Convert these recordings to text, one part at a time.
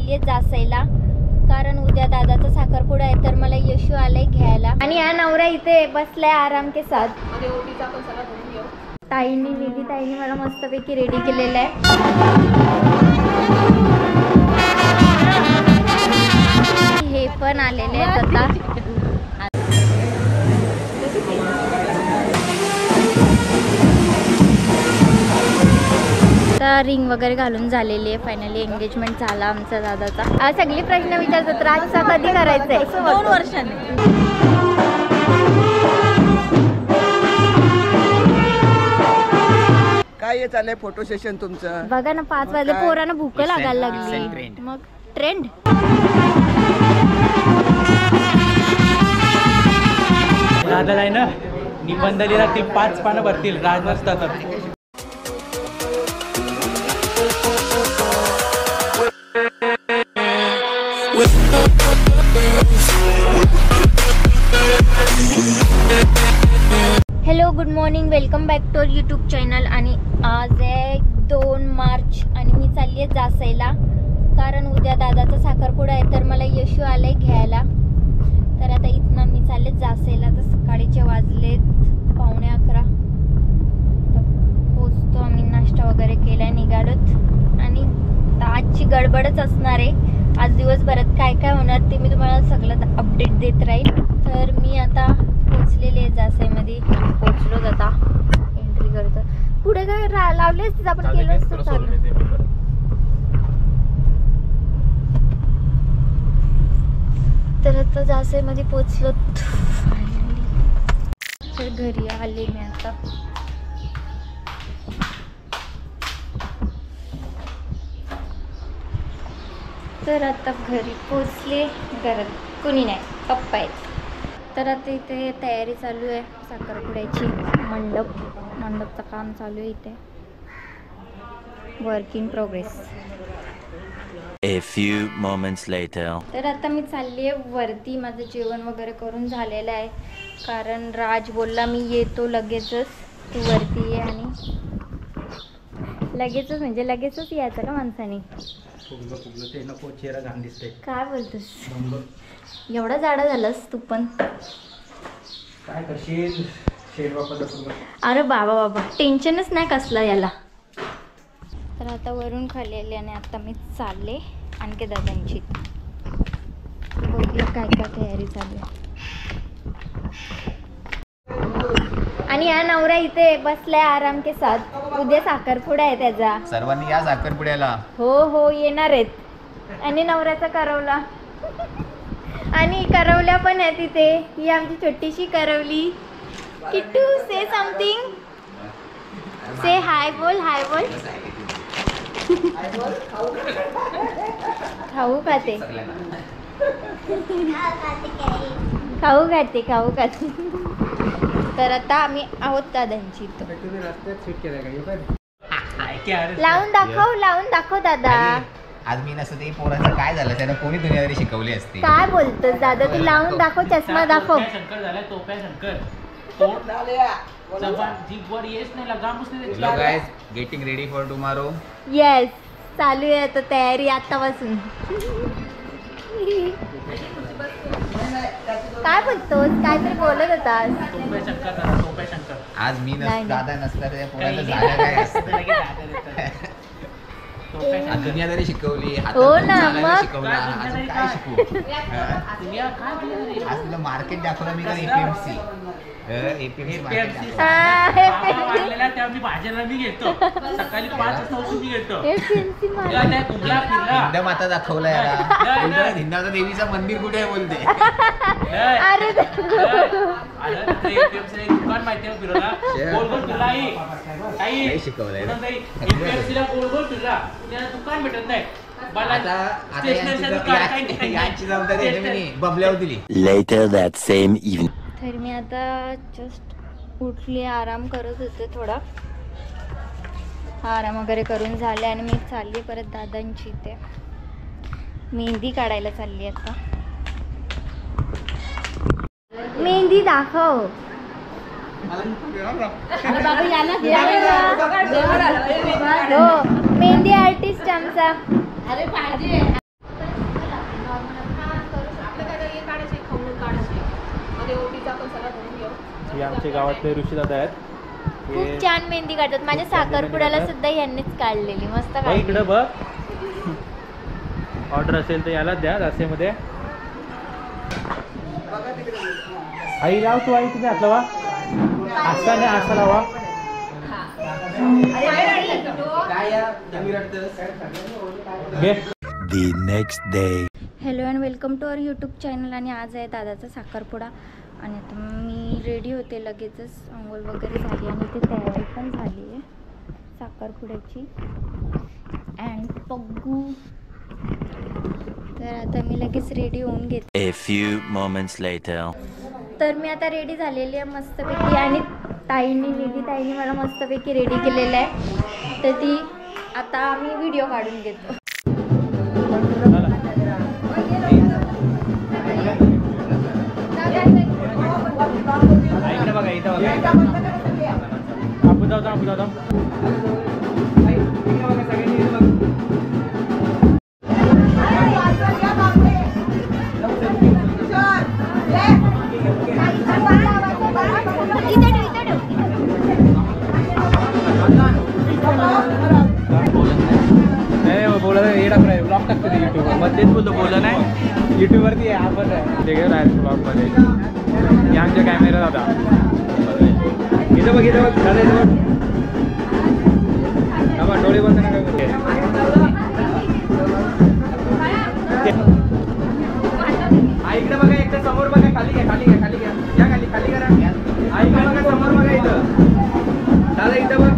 चालली आहे जासायला, कारण उद्या दादाचा साखरपुडा आहे. तर मला यशू आलाय घ्यायला आणि या नवरा इथे बसलाय आराम के साथ. ताईंनी विधी ताईंनी मला मस्तपैकी रेडी केलेलं आहे. हे पण आलेले आहेत आता. रिंग वगैरे घालून झालेली आहे. फायनली एंगेजमेंट झाला आमचा दादाचा. सगळे प्रश्न विचारतात राजचा कधी करायचंय? 2 वर्षांनी. काय चाललंय फोटो सेशन तुमचं? बघा ना 5 वाजले, पोरांना भूक लागायला लागली. मग ट्रेंड दादाला आहे ना निबंध लिहिला ते 5 पानं भरतील राज नसतात. Hello good morning, welcome back to YouTube channel. आणि आज आहे 2 मार्च आणि मी चालली आहे जासायला, कारण उद्या दादाचा साखरपुडा आहे. तर मला यशू आलाय घ्यायला. तर आता इथनं मी चालले जासायला. तर सकाळीचे वाजलेत 11:15. तर पोचतो आम्ही. नाश्ता वगैरे केलाय, निघालोत. आणि आजची गडबडच असणार आहे. आज दिवसभरात काय काय होणार ते मी तुम्हाला सगळं अपडेट देत राहील. तर मी आता पोचलेली आहे जासाईमध्ये. पोचलोच आता. एंट्री करतो. पुढे काय लावले असते आपण केलं असतं. तर आता जासाईमध्ये पोचलो. तर घरी आले मी आता. तर आता घरी पोचले. घरात कोणी नाही, पप्पा आहेत. तर आता इथे तयारी चालू आहे साखरपुड्याची. मंडपचं काम चालू आहे इथे. Work in progress. A few moments later. तर आता मी चालली आहे वरती. माझं जेवण वगैरे करून झालेलं आहे, कारण राज बोलला मी येतो लगेचच, तू वरती ये. आणि लगेचच म्हणजे लगेचच यायचं का माणसाने? ते नको, चेहरा घाण दिसते. काय बोलतोस? एवढा जाडा झालास तू पण. काय करशील? अरे बाबा बाबा, टेन्शनच नाही कसला याला. तर आता वरून खाली आले आणि आता मी चालले आणखी दादांची. बघूया काय काय तयारी चालू आहे. आणि या नवरा इथे बसलाय आराम के साथ. उद्या साखरपुडा आहे त्याचा. सर्वांनी या साखरपुड्याला. हो हो येणार आहेत. आणि नवऱ्याचा करवला आणि करवल्या पण आहे तिथे. ही आमची छोटीशी करवली. किट्टू से समथिंग, से हाय बोल, हाय बोल. खाऊ खाते, खाऊ खाते, खाऊ खाते. तर आता आम्ही आहोत दादांची. लावून दाखव, लावून दाखव दादा. आज मी नसतं ते पोरांचं काय झालं, त्याला कोणी दुनियादारी शिकवली असते. काय बोलतोस दादा? तू लावून दाखव, चष्मा दाखव. शंकर झालाय, तोप्या शंकर. तोड जबान जीभ वर येस नाही लगा मुसने. Hello guys, getting ready for tomorrow. Yes, चालू आहे आता तयारी आतापासून. काय बोलतोस? काहीतरी बोलत होतास. तोप्या शंकर झाला, तोप्या शंकर. आज मी नाही. दादा नसता त्या पोरांचं झालं काय असतं. दुनियादारी शिकवली, हो ना, मग शिकवलं. अजून काय शिकू? दुनिया काय केली? आज तुला मार्केट दाखवलं मी का? एपीएमसी. वाढलेला तेव्हा मी भाज्याला मी घेतो. सकाळी 5 वाजता उठून मी घेतो. माता दाखवला याला. हिंदाचा देवीचं मंदिर कुठे आहे बोलते. अरे दुकान माहिती आहे फिरवला. गोल गोल फिरला काही शिकवलंय. गोल गोल फिरला, त्याला दुकान भेटत नाही. याची जबाबदारी बबल्यावर दिली. Later that same evening. तर मी आता जस्ट उठली, आराम करत होते थोडा. आराम वगैरे करून झाले आणि मी चालली परत दादांची इथे. मेहंदी काढायला चालली आता. मेहंदी दाखव. हो, मेहंदी आर्टिस्ट आमचा. हे आमच्या गावातले ऋषीदादा आहेत. खूप छान मेहंदी काढतात. माझ्या साखरपुड्याला सुद्धा यांनीच काढलेली, मस्त इकडे काढली. बघ, ऑर्डर असेल तर याला द्या रस्त्यामध्ये. आई लाव तू, आई तुम्ही हात लावा. असा नाही, असा लावा. घे. The next day. Hello and welcome to our YouTube channel. आणि आज आहे दादाचा साखरपुडा. आणि आता मी रेडी होते, लगेचच आंघोळ वगैरे झाली आणि ती तयारी पण झाली आहे साखरपुड्याची. अँड पग्गू, तर आता मी लगेच रेडी होऊन घेते. A few moments later. तर मी आता रेडी झालेली आहे मस्तपैकी. आणि निधी ताईने मला मस्तपैकी रेडी केलेलं आहे. तर ती आता आम्ही व्हिडिओ काढून घेतो. इकडे बघा, इथं बघा. आपण जाऊ, आपण जाऊ. ब्लॉग टाकतो ते युट्यूब मध्येच बोलतो, बोला नाही युट्यूबवरती आपण ते राहायचं ब्लॉगमध्ये. हे आमच्या कॅमेरा होता. इथं बघ, इथं बघ, दादा इथं बघ. डोळे बंद नका करू. इकडे बघा, एकदा समोर बघा, खाली घ्या, खाली घ्या, खाली घ्या, या खाली, खाली करा. इकडे बघा, समोर बघा, इथं दादा इथं बघ.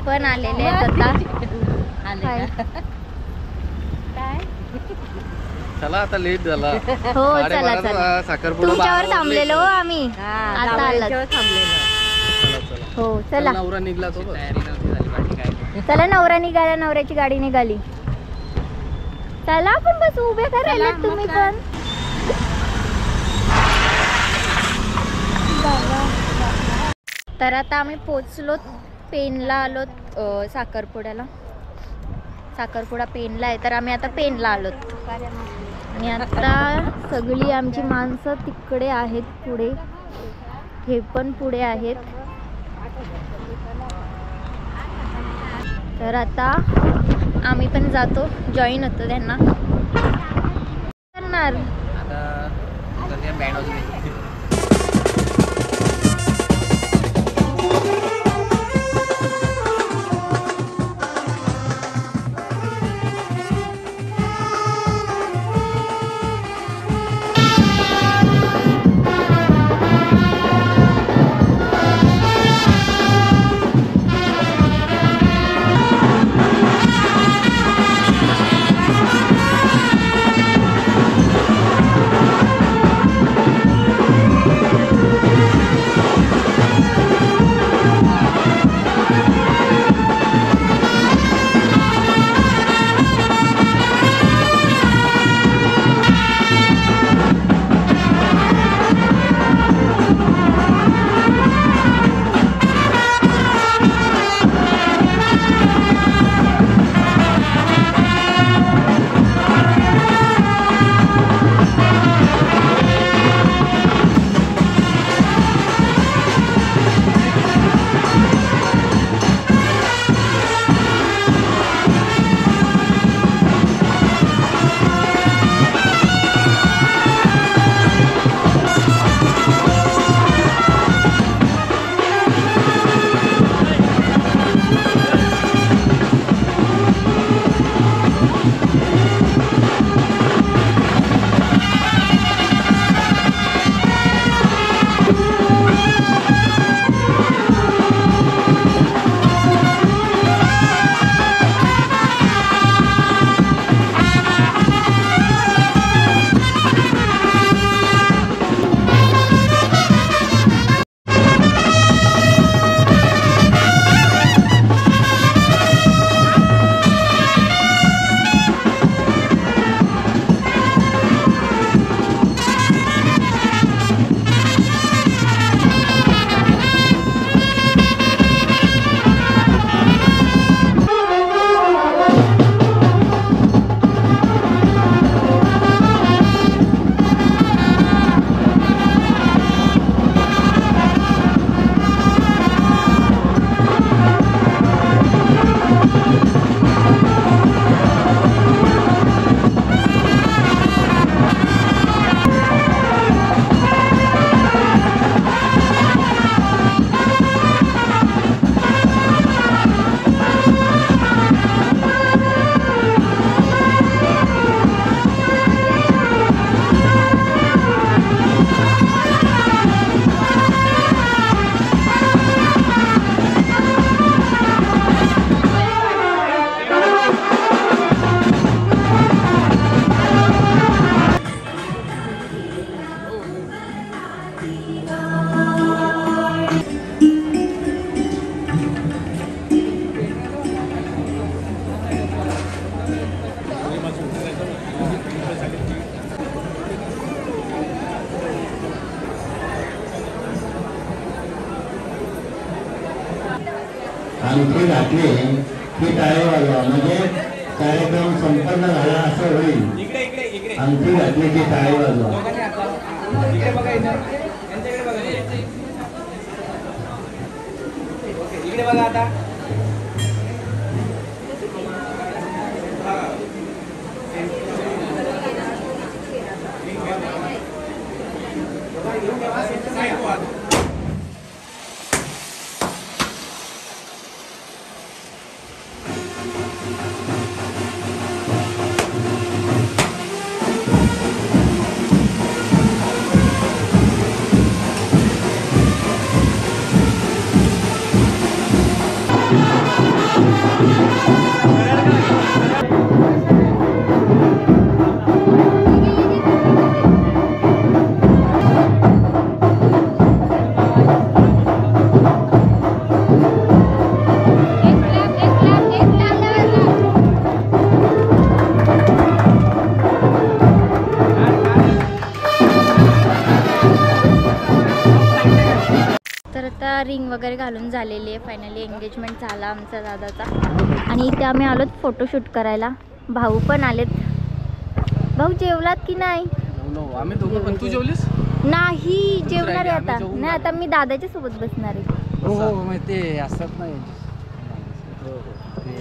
पण आलेले आहेत आता. काय चला आता लेट झाला. हो चला चला, तुमच्यावर थांबलेलो हो आम्ही. आता आलात. हो चला, नवरा निघला तो. चला नवरा निघाला, नवऱ्याची गाडी निघाली. चला आपण बस उभे करायला तुम्ही पण. तर आता आम्ही पोचलो पेनला, आलो साखरपुड्याला. साखरपुडा पेनला आहे, तर आम्ही आता पेनला आलोत. आणि आता सगळी आमची माणसं तिकडे आहेत पुढे, हे पण पुढे आहेत. तर आता आम्ही पण जातो, जॉईन होतो त्यांना. करणार आता बँड वाजवली. अंगठी घातली की टाळे वाजवा म्हणजे कार्यक्रम संपन्न झाला असं होईल. अंगठी घातली की टाळे वाजवा. इकडे बघा, यांच्याकडे बघा, इकडे बघा आता. रिंग वगैरे घालून झालेली आहे. फायनली एंगेजमेंट झाला आमचा दादाचा. आणि इथे आम्ही आलोत फोटोशूट करायला. भाऊ पण आलेत. भाऊ जेवलात की नाही? आम्ही दोघं पण. तू जेवलीस? नाही जेवणार आहे आता. नाही आता मी दादाच्या सोबत बसणार आहे. हो ते असतात नाही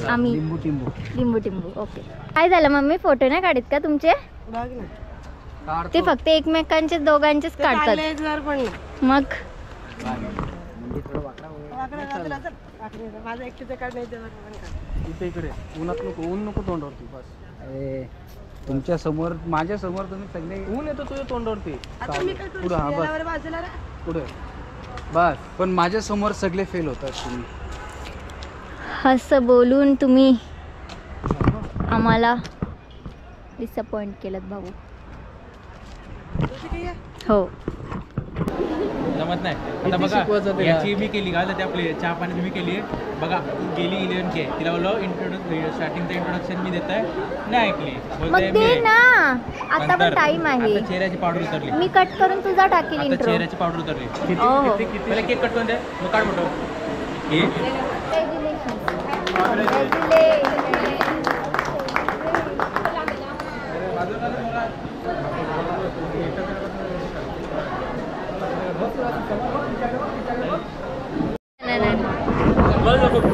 आम्ही लिंबू टिंबू. ओके. काय झालं मम्मी, फोटो नाही काढत का तुमचे? ते फक्त एकमेकांचे दोघांचेच काढतात. मग इकडे उन्हात नको, ऊन नको तोंडावरती बस. तुमच्या समोर, माझ्या समोर तुम्ही सगळे ऊन येतो तुझ्या तोंडावरती. पुढे हा बस, पुढे बस. पण माझ्या समोर सगळे फेल होतात तुम्ही. असं बोलून तुम्ही आम्हाला डिसअपॉइंट केलं भाऊ. हो जमत नाही. आता बघा याची मी केली का, त्या आपली चहा पाण्याची मी केली आहे बघा. गेली 11K, तिला बोललो स्टार्टिंगचं इंट्रोडक्शन मी देत आहे, नाही ऐकली. मग दे ना, आता पण टाइम आहे. आता चेहऱ्याची पावडर उतरली, मी कट करून तुझा टाकेल आता इंट्रो. चेहऱ्याची पावडर उतरली. ओहो. मला केक कट करून दे, मग काढ फोटो.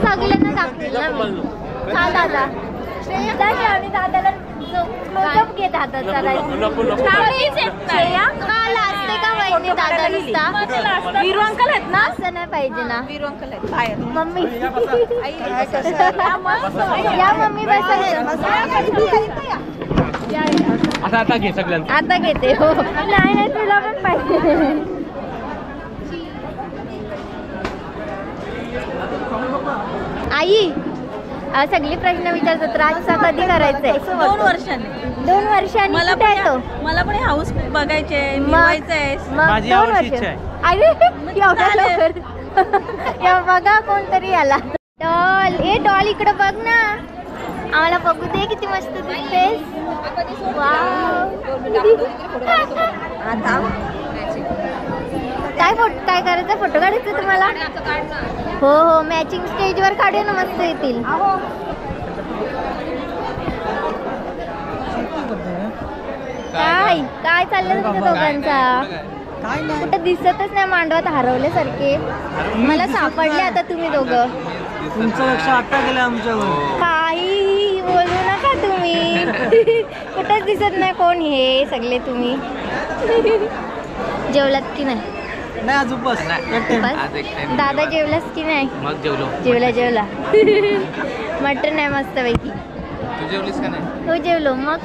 सगळ्यांना दाखवेल ना मी. हा दादा आणि दादाला क्लोजअप घे दादाचा. असते का वहिनी दादा नुसता? वीरू अंकल आहेत ना, असं नाही पाहिजे ना. वीरू अंकल आहेत. मम्मी या मम्मी बसा. आता घे सगळ्यांना. आता घेते. हो नाही तुला पण पाहिजे. आई सगळी प्रश्न विचारतात. राजचा कधी करायचंय? 2 वर्षांनी. 2 वर्षांनी मला कुठे आहे तो? मला पण हाऊस बघायचे, मग मिळवायचंय. माझी 2 आवडती वर्ष. इच्छा आहे. अरे एवढ्या लवकर. या बघा कोणतरी आला. डॉल, ए डॉल इकडे बघ ना, आम्हाला बघू दे किती मस्त दिसतेस. काय करायचं? फोटो काढायचं तुम्हाला? हो हो, मॅचिंग स्टेजवर काढूया ना, मस्त येतील. काय चाललं तुमच्या दोघांचा? कुठं दिसतच नाही, मांडवात हरवल्यासारखे. मला सापडले आता तुम्ही दोघं. तुमचं लक्ष आता गेलं आमच्यावर. काही बोलू नका तुम्ही. कुठंच दिसत नाही कोण हे सगळे तुम्ही. जेवलात की नाही? नाही अजून बस. दादा जेवलास की नाही? मग जेवलो. जेवला. मटन आहे मस्त पैकी. तू जेवलीस का नाही? हो जेवलो. मग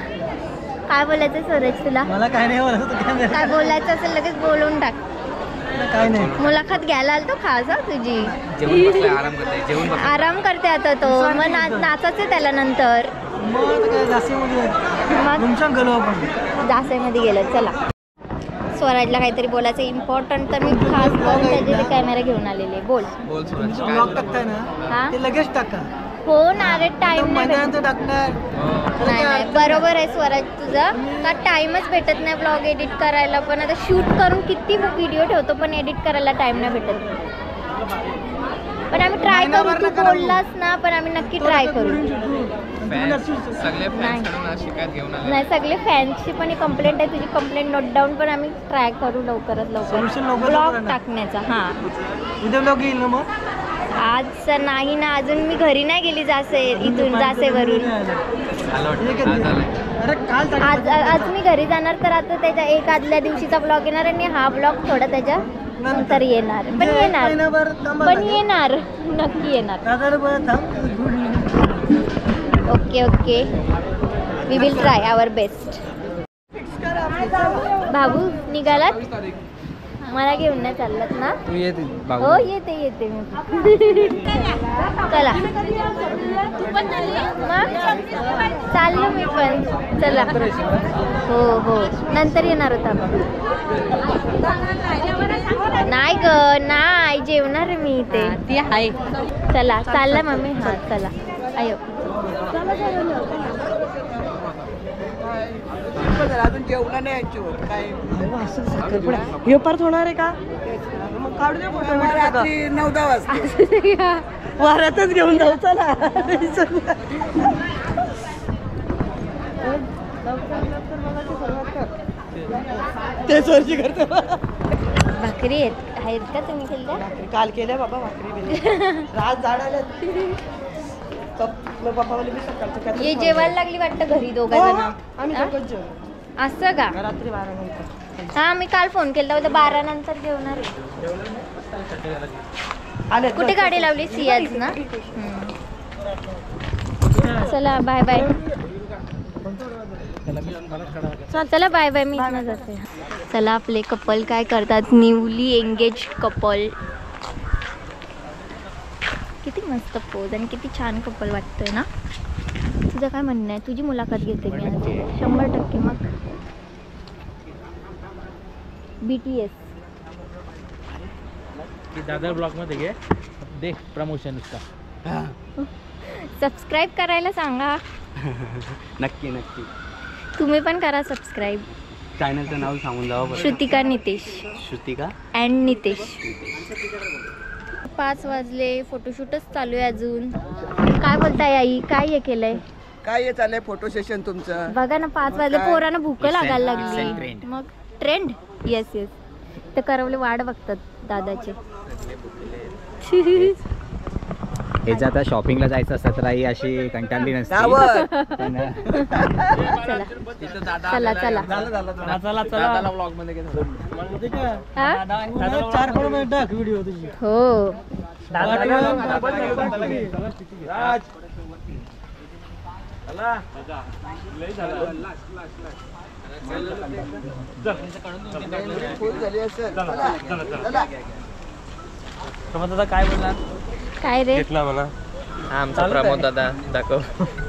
काय बोलायचं सूरज तुला? मला काय नाही बोलायचं. काय बोलायचं असेल लगेच बोलून टाक. काय नाही. मुलाखत घ्यायला आलतो खास तुझी. आराम करते, जेवण आराम करते आता तो. मग नाचायचं त्याला नंतर. मग काय जास्तीमध्ये मग तुमच्या गेलो आपण. जासेमध्ये गेलं. चला स्वराजला काहीतरी बोलायचं इम्पॉर्टंट, तर मी खास पाहून त्याचे कॅमेरा घेऊन आलेले. बोल. तुमचं ब्लॉग टाकताय ना, हा ते लगेच टाका. हो ना रे, टाइम नाही भेटत. महिन्यानंतर टाकणार. नाही बरोबर आहे स्वराज तुझं, का टाइमच भेटत नाही ब्लॉग एडिट करायला. पण आता शूट करून किती व्हिडिओ ठेवतो, पण एडिट करायला टाइम नाही भेटत. पण आम्ही ट्राय करू. तू बोललास ना, पण आम्ही नक्की ट्राय करू. सगळे नाही. शिकायत घेऊन आले. नाही, सगळे फॅन्सची पण कंप्लेंट आहे. तुझी कंप्लेंट नोट डाऊन, पण आम्ही ट्राय करू लवकरात Solution लवकर लवकर ब्लॉग करा ना. टाकण्याचा. हां, उद्या ब्लॉग येईल ना मग? आज नाही ना, अजून मी घरी नाही गेली इथून जासेवरून. अरे काल आज मी घरी जाणार, तर आता त्याच्या एक आदल्या दिवशीचा ब्लॉग येणार आणि हा ब्लॉग थोडा त्याच्या नंतर येणार. पण येणार, महिनाभर थांबा पण लागेल. येणार, नक्की येणार. दादा बरं थांब. Okay okay, we will try our best. बाबू निघालात? मला घेऊन नाही चाललात ना? तू येते हो, येते मी. चला मग चाललो मी पण. चला. हो नंतर येणार होता. नाही ग, नाही जेवणार आहे मी इथे. ती आहे. चला चालला मम्मी. हा चला. अयो अजून जेवला नाही हे परत होणार आहे का? मग काढू दे फोटो. रात्री 9-10 वाजता वाऱ्यातच घेऊन जाऊ. चला ते सरची करतो. भाकरी आहेत का तुम्ही केल्या? काल केल्या बाबा भाकरी. रात झाड आल्यात. पप्पा वाले मी सकाळचं ये जेवायला लागली वाटतं घरी दोघा जण. आम्ही दोघंच जेवलो. असं का? रात्री 12 नंतर. हा, मी काल फोन केला होता 12 नंतर जेवणार आहे. आले कुठे गाडी लावली? सियाज ना. चला बाय बाय. चला बाय बाय. मी इथनं जाते. चला, आपले कपल काय करतात. Newly engage couple. किती मस्त पोज आणि किती छान कपल वाटतंय ना. तुझं काय म्हणणं आहे? तुझी मुलाखत घेते मी आज 100%. मग BTS दादा ब्लॉग मध्ये घे, देख प्रमोशन उसका. सबस्क्राईब करायला सांगा. नक्की नक्की. तुम्ही पण करा सबस्क्राईब. चॅनलचं नाव सांगून जावं बरं. श्रुतिका नितेश श्रुतिका अँड नितेश. 5 वाजले, फोटोशूटच चालू आहे अजून. काय बोलताय आई? काय हे केलंय? काय हे चाललंय फोटो सेशन तुमचं? बघा ना, 5 वाजले, पोरांना भूक लागायला लागली. trend. मग ट्रेंड. येस तर करवले वाट बघतात दादाचे. हे जर आता शॉपिंगला जायचं असतं तर आई अशी कंटाळली नसते. चला चला. दादाला ब्लॉग मध्ये घे. हा? 4 करोड टाक व्हिडिओ तुझी. हो. काय बोलणार? काय रे? आमचा प्रमोद दादा दाखव.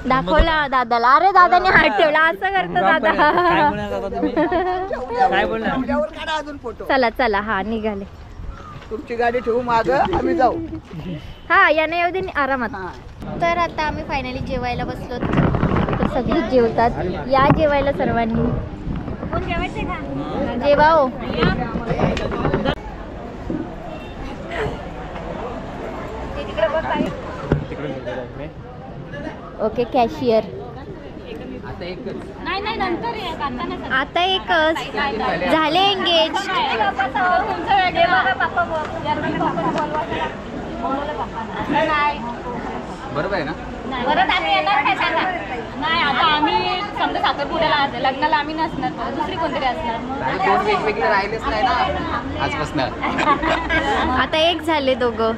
दाखवला दादाला. अरे दादाने हात ठेवला. असं करतो दादा. काय बोलणार? अजून फोटो. चला चला. हा, निघाले. तुमची गाडी ठेवू मागं, आम्ही जाऊ. हा, याने येऊ दे आरामात. तर आता आम्ही फायनली जेवायला बसलो. तर सगळीच जेवतात. या जेवायला सर्वांनी. जेवा हो. Okay, cashier. आता एकच झाले एंगेज. बरोबर आहे ना? परत आम्ही येणार काय सांगा? नाही, आता आम्ही समजा साखरपुड्याला लग्नाला आम्ही नसणार, दुसरी कोणतरी असणार. दोन वेगवेगळे राहिलेच नाही ना आजपासून. आता एक झाले दोघं.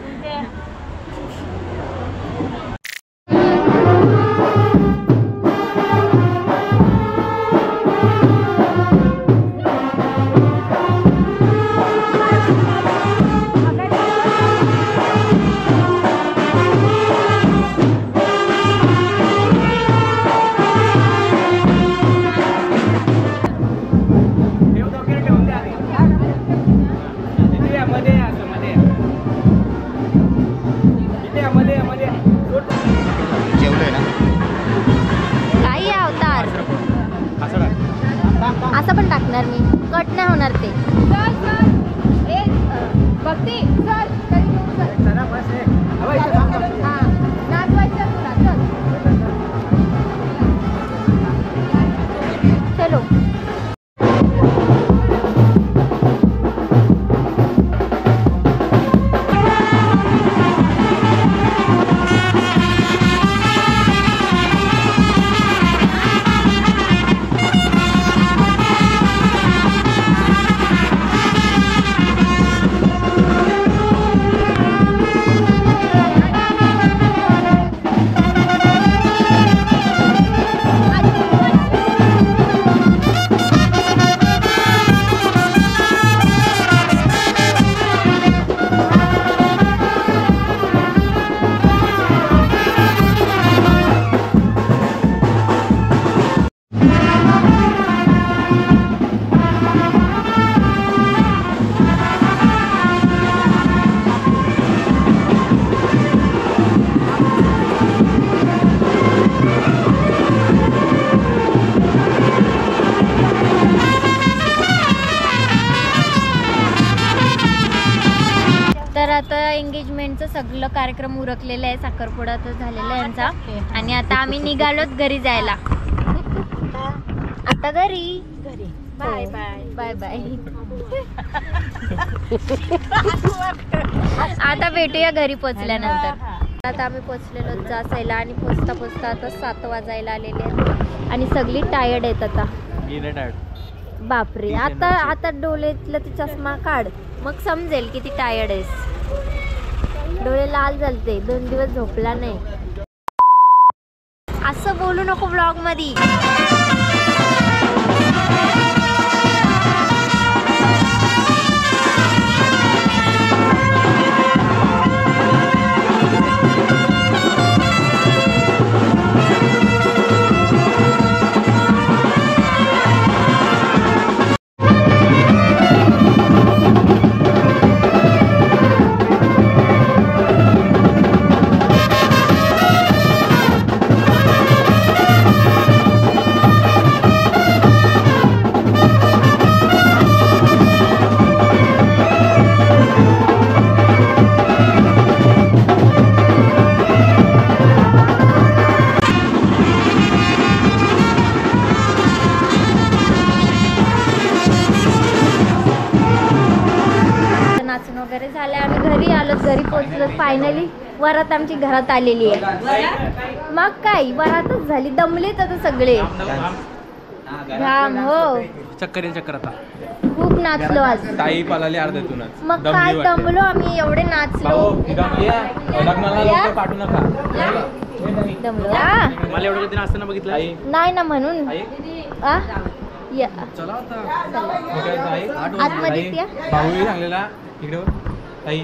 जेवलोय ना? काही अवतार असं पण टाकणार मी. कट नाही होणार ते. सगळं कार्यक्रम उरकलेलं आहे, साखरपुडा तर झालेला आहे यांचा. आणि आता आम्ही निघालोत घरी जायला. आता घरी बाय बाय बाय बाय. आता भेटूया घरी पोचल्यानंतर. आता आम्ही पोचलेलो जासायला आणि पोचता पोचता आता 7 वाजायला आलेले आहेत आणि सगळी टायर्ड आहेत आता. बापरे, आता डोळ्यातला ते चष्मा काढ, मग समजेल किती टायर्ड आहेस. डोळे लाल झालते, 2 दिवस झोपला नाही. असं बोलू नको ब्लॉग मध्ये. वगैरे झाले, आम्ही घरी आलो. घरी पोहोचलो फायनली. वरात आमची घरात आलेली आहे. मग काय वरातच झाली. दमलेत आता सगळे. घाम हो. चक्कर आता खूप नाचलो आज. ताई पालाले अर्ध्यातूनच. मग काय दमलो आम्ही, एवढे नाचलो. लग्नाला पाठवू नका. दमलो मला एवढं कधी नाचताना बघितलं नाही ना म्हणून. चला आतमध्ये त्या भाऊ सांगलेला इकडे ताई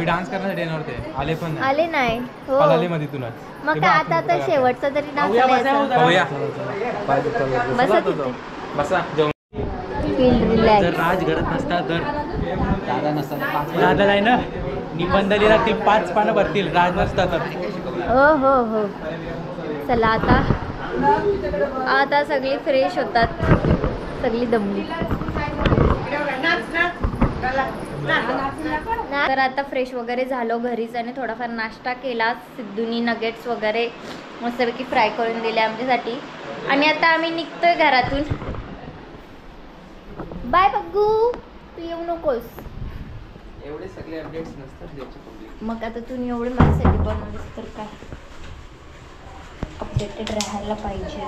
डान्स करण्यासाठी येणार होते, आले पण आले नाही. हो आले मध्ये तुलाच. मग काय आता तर शेवटचा तरी बसा तिथे. बसा. Feel relax. जर राज घडत नसता तर दादाला आहे ना निबंध लिहिला ती 5 पानं भरतील. राज नसता तर. हो हो हो. चला आता सगळी फ्रेश होतात. सगळी दमली. तर आता फ्रेश वगैरे झालो घरीच आणि थोडाफार नाश्ता केला. सिद्धूनी नगेट्स वगैरे मस्तपैकी फ्राय करून दिले आमच्यासाठी. आणि आता आम्ही निघतोय घरातून. बाय बग्गू, तू येऊ नकोस. एवढे सगळे अपडेट्स नसतात. मग आता तू एवढे माझ्यासाठी बनवलीस तर काय, अपडेटेड राहायला पाहिजे.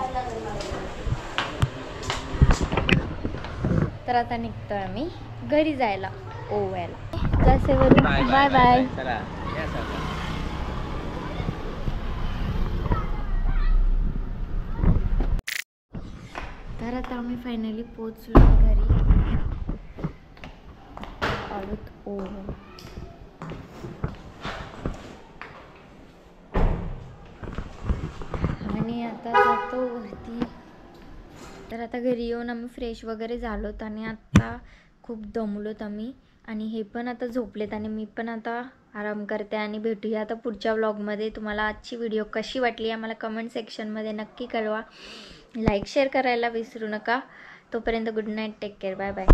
तर आता निघतोय आम्ही घरी जायला ओव्याला. जासेवरून बाय बाय. तर आता आम्ही फायनली पोहोचलो घरी. आलोत ओव्या. आणि आता जातो वरती. तर आता घरी येऊन आम्ही फ्रेश वगैरे झालोत आणि आता खूप दमलोत आम्ही. आणि हे पण आता झोपलेत आणि मी पण आता आराम करते. आणि भेटूया आता पुढच्या व्लॉगमध्ये. तुम्हाला आजची व्हिडिओ कशी वाटली आम्हाला कमेंट सेक्शनमध्ये नक्की कळवा. लाईक शेअर करायला विसरू नका. तोपर्यंत good night, take care, bye bye.